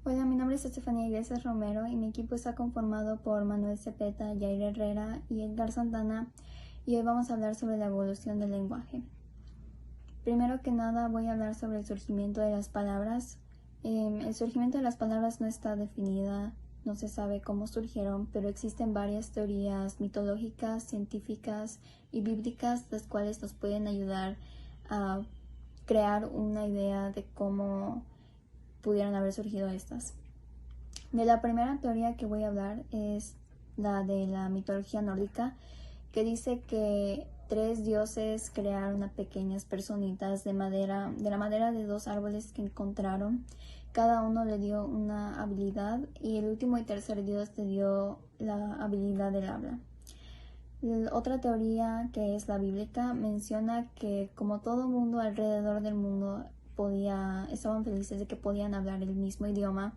Hola, mi nombre es Estefanía Iglesias Romero y mi equipo está conformado por Manuel Cepeta, Yair Herrera y Edgar Santana, y hoy vamos a hablar sobre la evolución del lenguaje. Primero que nada voy a hablar sobre el surgimiento de las palabras. El surgimiento de las palabras no está definida, no se sabe cómo surgieron, pero existen varias teorías mitológicas, científicas y bíblicas, las cuales nos pueden ayudar a crear una idea de cómo pudieran haber surgido estas. De la primera teoría que voy a hablar es la de la mitología nórdica, que dice que 3 dioses crearon a pequeñas personitas de la madera de 2 árboles que encontraron. Cada uno le dio una habilidad y el último y tercer dios le dio la habilidad del habla. Otra teoría, que es la bíblica, menciona que como todo mundo alrededor del mundo estaban felices de que podían hablar el mismo idioma,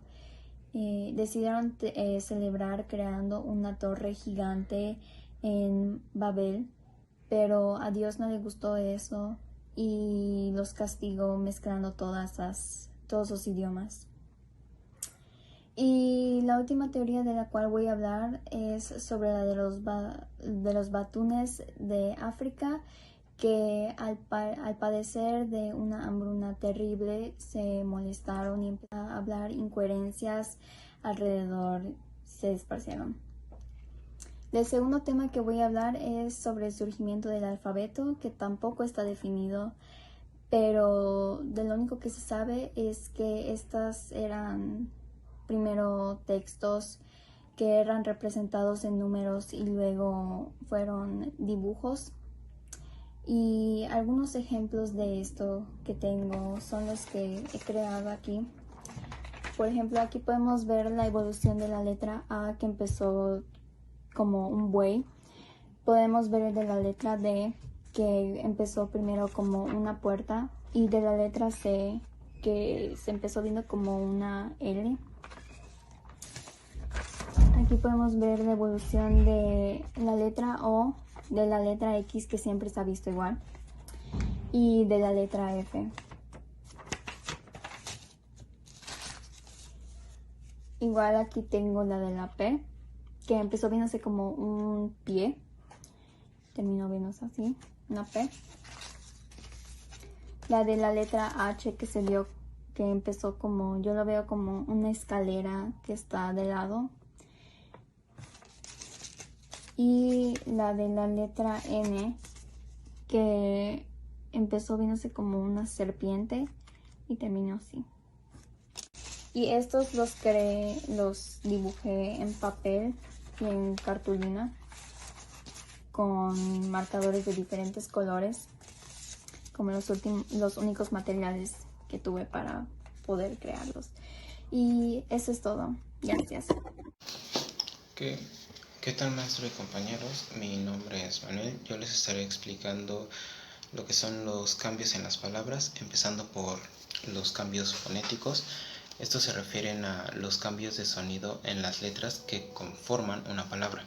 decidieron celebrar creando una torre gigante en Babel, pero a Dios no le gustó eso y los castigó mezclando todos los idiomas. Y la última teoría de la cual voy a hablar es sobre la de los batunes de África, que al padecer de una hambruna terrible se molestaron y empezaron a hablar incoherencias alrededor, se esparcieron. El segundo tema que voy a hablar es sobre el surgimiento del alfabeto, que tampoco está definido, pero de lo único que se sabe es que estas eran primero textos que eran representados en números y luego fueron dibujos. Y algunos ejemplos de esto que tengo son los que he creado aquí. Por ejemplo, aquí podemos ver la evolución de la letra A, que empezó como un buey. Podemos ver el de la letra D, que empezó primero como una puerta, y de la letra C, que se empezó viendo como una L. Aquí podemos ver la evolución de la letra O, de la letra X, que siempre se ha visto igual, y de la letra F. Igual aquí tengo la de la P, que empezó viéndose como un pie, terminó viéndose así, una P. La de la letra H, que empezó como, yo lo veo como una escalera que está de lado. Y la de la letra N, que empezó viéndose como una serpiente y terminó así. Y estos los dibujé en papel y en cartulina con marcadores de diferentes colores, como los únicos materiales que tuve para poder crearlos. Y eso es todo. Gracias. ¿Qué tal, maestro y compañeros? Mi nombre es Manuel. Yo les estaré explicando lo que son los cambios en las palabras, empezando por los cambios fonéticos. Estos se refieren a los cambios de sonido en las letras que conforman una palabra.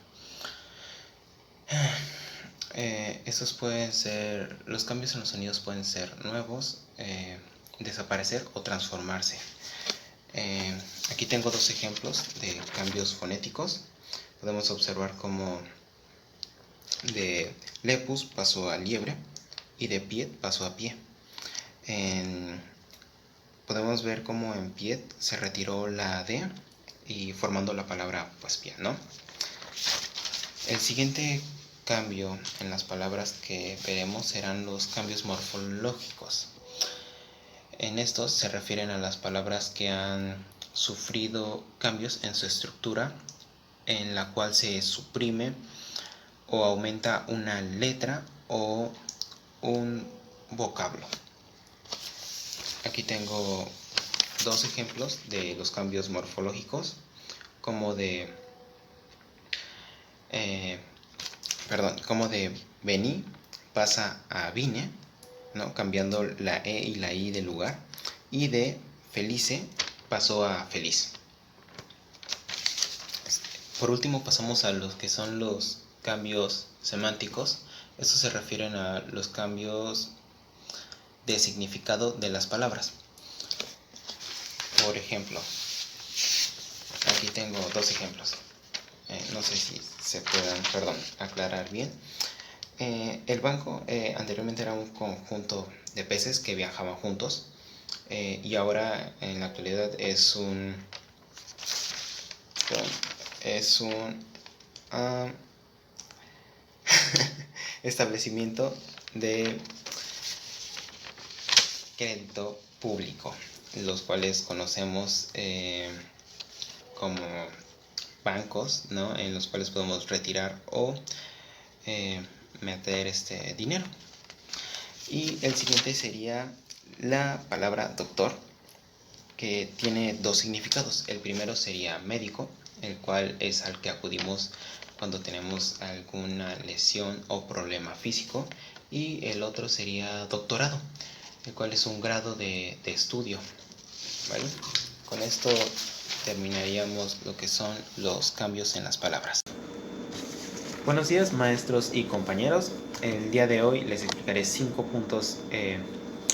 Los cambios en los sonidos pueden ser nuevos, desaparecer o transformarse. Aquí tengo 2 ejemplos de cambios fonéticos. Podemos observar cómo de lepus pasó a liebre y de pied pasó a pie. Podemos ver cómo en pied se retiró la D y formando la palabra pues pie, ¿no? El siguiente cambio en las palabras que veremos serán los cambios morfológicos. En estos se refieren a las palabras que han sufrido cambios en su estructura, en la cual se suprime o aumenta una letra o un vocablo. Aquí tengo 2 ejemplos de los cambios morfológicos, como de vení pasa a vine, ¿no? Cambiando la E y la I de lugar, y de felice pasó a feliz. Por último pasamos a los que son los cambios semánticos. Estos se refieren a los cambios de significado de las palabras. Por ejemplo, Aquí tengo dos ejemplos. No sé si se puedan, aclarar bien. El banco anteriormente era un conjunto de peces que viajaban juntos, y ahora en la actualidad es un establecimiento de crédito público, los cuales conocemos como bancos, ¿no? En los cuales podemos retirar o meter dinero. Y el siguiente sería la palabra doctor, que tiene dos significados. El primero sería médico, el cual es al que acudimos cuando tenemos alguna lesión o problema físico, y el otro sería doctorado, el cual es un grado de estudio, ¿vale? Con esto terminaríamos lo que son los cambios en las palabras. Buenos días, maestros y compañeros. El día de hoy les explicaré 5 puntos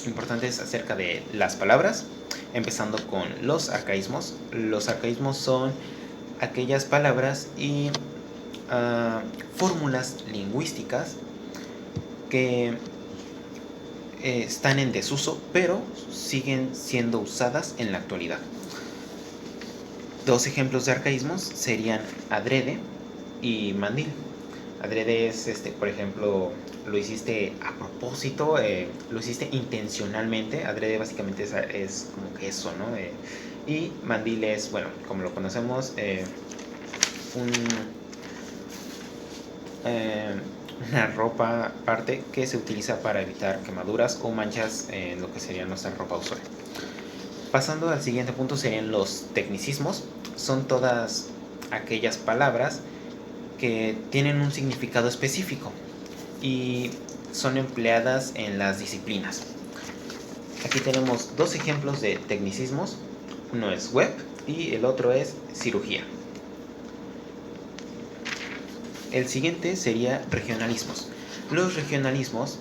importantes acerca de las palabras, empezando con los arcaísmos. Los arcaísmos son aquellas palabras y fórmulas lingüísticas que están en desuso, pero siguen siendo usadas en la actualidad. Dos ejemplos de arcaísmos serían adrede y mandil. Adrede es, por ejemplo, lo hiciste a propósito, lo hiciste intencionalmente. Adrede básicamente es como que eso, ¿no? Y mandil es, bueno, como lo conocemos, una ropa aparte que se utiliza para evitar quemaduras o manchas en lo que sería nuestra ropa usual. Pasando al siguiente punto serían los tecnicismos. Son todas aquellas palabras que tienen un significado específico y son empleadas en las disciplinas. Aquí tenemos dos ejemplos de tecnicismos. Uno es web y el otro es cirugía. El siguiente sería regionalismos. Los regionalismos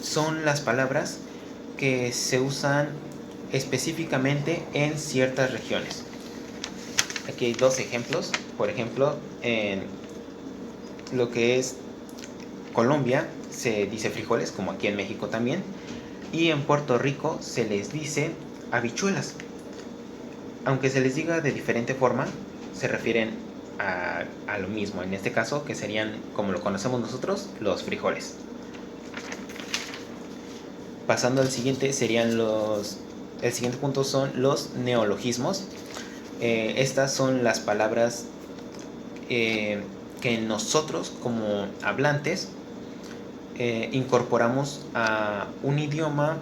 son las palabras que se usan específicamente en ciertas regiones. Aquí hay dos ejemplos. Por ejemplo, en lo que es Colombia se dice frijoles, como aquí en México también, y en Puerto Rico se les dice habichuelas. Aunque se les diga de diferente forma, se refieren a lo mismo, en este caso, que serían, como lo conocemos nosotros, los frijoles. Pasando al siguiente, el siguiente punto son los neologismos. Estas son las palabras que nosotros como hablantes incorporamos a un idioma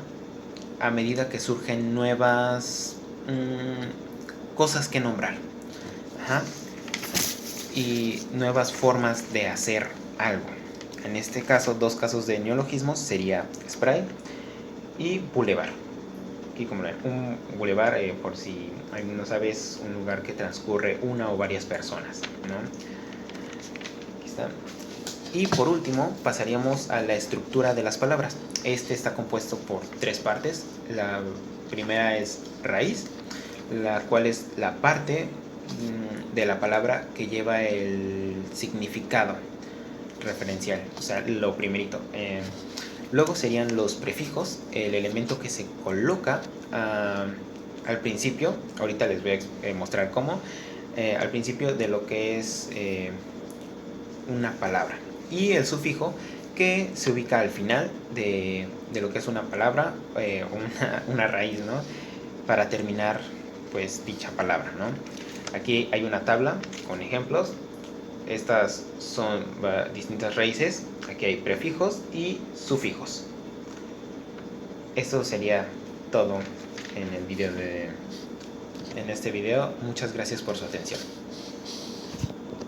a medida que surgen nuevas cosas que nombrar. Y nuevas formas de hacer algo. En este caso, dos casos de neologismos sería spray y boulevard. Aquí como un boulevard, por si alguien no sabe, es un lugar que transcurre una o varias personas, ¿no? Aquí está. Y por último pasaríamos a la estructura de las palabras. Este está compuesto por tres partes. La primera es raíz, la cual es la parte de la palabra que lleva el significado referencial, o sea, lo primerito. Luego serían los prefijos, el elemento que se coloca al principio. Ahorita les voy a mostrar cómo. Al principio de lo que es una palabra. Y el sufijo, que se ubica al final de lo que es una palabra, una raíz, ¿no? Para terminar, pues, dicha palabra, ¿no? Aquí hay una tabla con ejemplos. Estas son distintas raíces. Aquí hay prefijos y sufijos. Esto sería todo en este video. Muchas gracias por su atención.